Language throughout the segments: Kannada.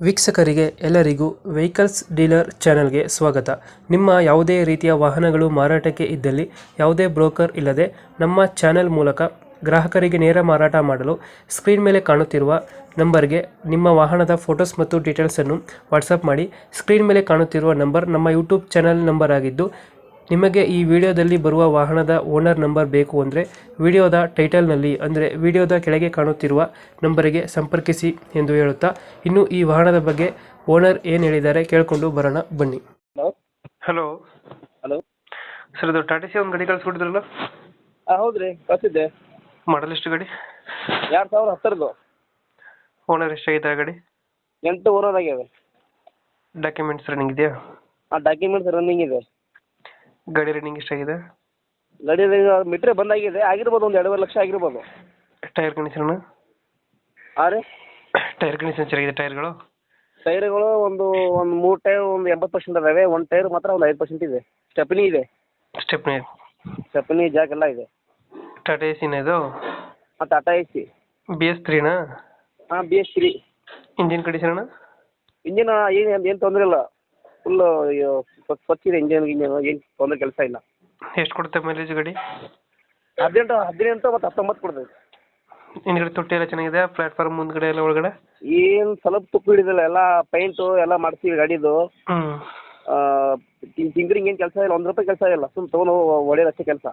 ವೀಕ್ಷಕರಿಗೆ ಎಲ್ಲರಿಗೂ ವೆಹಿಕಲ್ಸ್ ಡೀಲರ್ ಚಾನೆಲ್ಗೆ ಸ್ವಾಗತ. ನಿಮ್ಮ ಯಾವುದೇ ರೀತಿಯ ವಾಹನಗಳು ಮಾರಾಟಕ್ಕೆ ಇದ್ದಲ್ಲಿ ಯಾವುದೇ ಬ್ರೋಕರ್ ಇಲ್ಲದೆ ನಮ್ಮ ಚಾನೆಲ್ ಮೂಲಕ ಗ್ರಾಹಕರಿಗೆ ನೇರ ಮಾರಾಟ ಮಾಡಲು ಸ್ಕ್ರೀನ್ ಮೇಲೆ ಕಾಣುತ್ತಿರುವ ನಂಬರ್ಗೆ ನಿಮ್ಮ ವಾಹನದ ಫೋಟೋಸ್ ಮತ್ತು ಡೀಟೇಲ್ಸನ್ನು ವಾಟ್ಸಪ್ ಮಾಡಿ. ಸ್ಕ್ರೀನ್ ಮೇಲೆ ಕಾಣುತ್ತಿರುವ ನಂಬರ್ ನಮ್ಮ ಯೂಟ್ಯೂಬ್ ಚಾನೆಲ್ ನಂಬರ್ ಆಗಿದ್ದು, ನಿಮಗೆ ಈ ವಿಡಿಯೋದಲ್ಲಿ ಬರುವ ವಾಹನದ ಓನರ್ ನಂಬರ್ ಬೇಕು ಅಂದರೆ ವಿಡಿಯೋದ ಟೈಟಲ್ನಲ್ಲಿ ಅಂದರೆ ವಿಡಿಯೋದ ಕೆಳಗೆ ಕಾಣುತ್ತಿರುವ ನಂಬರಿಗೆ ಸಂಪರ್ಕಿಸಿ ಎಂದು ಹೇಳುತ್ತಾ, ಇನ್ನು ಈ ವಾಹನದ ಬಗ್ಗೆ ಓನರ್ ಏನು ಹೇಳಿದ್ದಾರೆ ಕೇಳಿಕೊಂಡು ಬರೋಣ ಬನ್ನಿ. ಹಲೋ. Hello hello. ಸರ್, ಇದು ಟಾಟಾ ಸಿ ಒಂದು ಗಾಡಿ ಕಳಿಸ್ಕೊಟ್ಟಿದ್ರಲ್ಲ, ಹೌದು ರೀ, ಕಳಿಸಿದ್ದೆ. ಮಾಡಲ್ ಎಷ್ಟು ಗಾಡಿ? 2010 ಓನರ್ ಎಷ್ಟಾಗಿದೆ ಆ ಗಾಡಿ? 8 ಓನರ್ ಆಗ್ಯಾವೆ. ಡಾಕ್ಯುಮೆಂಟ್ಸ್ ರನ್ನಿಂಗ್ ಇದೆಯಾ? ಡಾಕ್ಯುಮೆಂಟ್ಸ್ ರನ್ನಿಂಗ್ ಇದೆ. ಗಾಡಿ ರನ್ನಿಂಗ್ ಎಷ್ಟಾಗಿದೆ? ಗಾಡಿ ಮೀಟ್ರೆ ಬಂದಾಗಿದೆ, ಆಗಿರ್ಬೋದು ಒಂದು 2.5 ಲಕ್ಷ ಆಗಿರ್ಬೋದು. Tyre condition? ಹಾಂ ರೀ, ಟೈರ್ ಕಂಡೀಷನ್ ಚೆನ್ನಾಗಿದೆ. ಟೈರ್ಗಳು ಟೈರ್ಗಳು ಒಂದು 3 ಟೈರ್ ಒಂದು 80% ಅದಾವೆ. ಒಂದು ಟೈರ್ ಮಾತ್ರ ಒಂದು 5% ಇದೆ. ಸ್ಟೆಪ್ನಿ ಇದೆ. ಸ್ಟೆಪ್ನಿ ಜಾಕ್ ಎಲ್ಲ ಇದೆ. ಟಾಟಾ ಎ ಸಿನ ಇದು? ಟಾಟಾ ಎ ಸಿ BS3ನಾ? ಹಾಂ, BS3. Engine condition? ಇಂಜಿನ್ ಏನು ತೊಂದರೆ ಇಲ್ಲ, ಫುಲ್ಲು ಸ್ವಚ್ಛ ಇದೆ. ಇಂಜಿನ್ ಏನು ತೊಂದರೆ ಕೆಲಸ ಇಲ್ಲ. ಎಷ್ಟು ಕೊಡುತ್ತೆ ಮೈಲೇಜ್ ಗಾಡಿ? 18 ಮತ್ತು 19 ಕೊಡ್ತೈತೆ. ಹಿಂದ್ಗಡೆ ತೊಟ್ಟಿ ಎಲ್ಲ ಚೆನ್ನಾಗಿದೆ? ಪ್ಲಾಟ್ಫಾರ್ಮ್ ಮುಂದ್ಗಡೆ ಎಲ್ಲ ಒಳಗಡೆ ಏನು ಸ್ವಲ್ಪ ತುಕ್ಕು ಹಿಡಿದಿಲ್ಲ, ಎಲ್ಲ ಪೈಂಟು ಎಲ್ಲ ಮಾಡಿಸ್ತೀವಿ ಗಾಡಿದು. ಟಿಂಕರಿಂಗ್ ಏನು ಕೆಲಸ ಇಲ್ಲ, 1 ರೂಪಾಯಿ ಕೆಲಸ ಇಲ್ಲ. ಸುಮ್ಮನೆ ತೊಗೊಂಡು ಹೊಡೆಯೋದು ಅಷ್ಟೇ ಕೆಲಸ.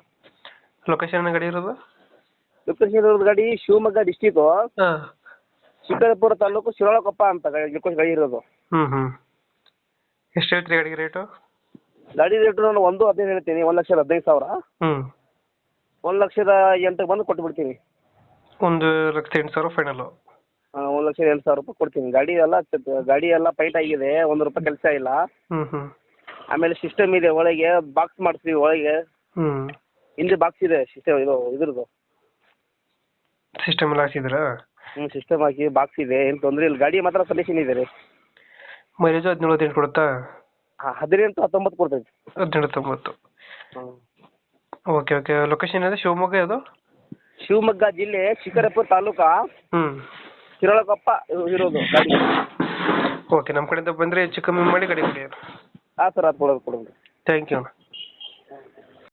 ಲೊಕೇಶನ್ ಗಾಡಿ ಇರೋದು? ಲೊಕೇಶನ್ ಇರೋದು ಗಾಡಿ ಶಿವಮೊಗ್ಗ ಡಿಸ್ಟಿಕ್ಕು, ಹಾಂ, ಶಿಕಾರಿಪುರ ತಾಲೂಕು, ಶಿರಾಳಕೊಪ್ಪ ಅಂತ ಗಾಡಿ ಇರೋದು. ಎಷ್ಟು ಹೇಳ್ತೀರಿ ಗಾಡಿಗೆ ರೇಟು? ಗಾಡಿ ರೇಟು ನಾನು 1.15 ಹೇಳ್ತೀನಿ. 1,15,000. 1,08,000 ಬಂದು ಕೊಟ್ಟು ಬಿಡ್ತೀನಿ. 1,08,000 ಫೈನಲ್? 1,08,000 ರೂಪಾಯಿ ಕೊಡ್ತೀನಿ. ಗಾಡಿ ಎಲ್ಲ ಪೈಂಟ್ ಆಗಿದೆ, 1 ರೂಪಾಯಿ ಕೆಲಸ ಇಲ್ಲ. ಆಮೇಲೆ ಸಿಸ್ಟಮ್ ಇದೆ, ಒಳಗೆ ಬಾಕ್ಸ್ ಮಾಡಿಸ್ತೀವಿ. ಒಳಗೆ ಹಿಂದೆ ಬಾಕ್ಸ್ ಇದೆ, ಸಿಸ್ಟಮ್ ಇದ್ರದ್ದು ಸಿಸ್ಟಮ್ ಎಲ್ಲ ಹಾಕ್ಸಿದ್ರಾ? ಸಿಸ್ಟಮ್ ಹಾಕಿ ಬಾಕ್ಸ್ ಇದೆ, ಏನು ತೊಂದರೆ ಇಲ್ಲ. ಗಾಡಿ ಮಾತ್ರ ಕಂಡೀಷನ್ ಇದೆ ರೀ. ಮೈಲೇಜ್ 17-18 ಕೊಡುತ್ತಾ? 18-19 ಕೊಡ್ತೈತಿ. 18-19. Okay okay. ಲೊಕೇಶನ್ ಇದೆ ಶಿವಮೊಗ್ಗ? ಯಾವುದು? ಶಿವಮೊಗ್ಗ ಜಿಲ್ಲೆ, ಶಿಕಾರಿಪುರ ತಾಲೂಕಾ, ಶಿರಾಳಕೊಪ್ಪ ಇರೋದು ಗಾಡಿ. ಓಕೆ, ನಮ್ಮ ಕಡೆಯಿಂದ ಬಂದರೆ ಹೆಚ್ಚು ಕಮ್ಮಿ ಮಾಡಿ ಗಾಡಿ ಕೊಡಿ. ಹಾಂ ಸರ್, ಅದು ಕೊಡೋದು. Thank you.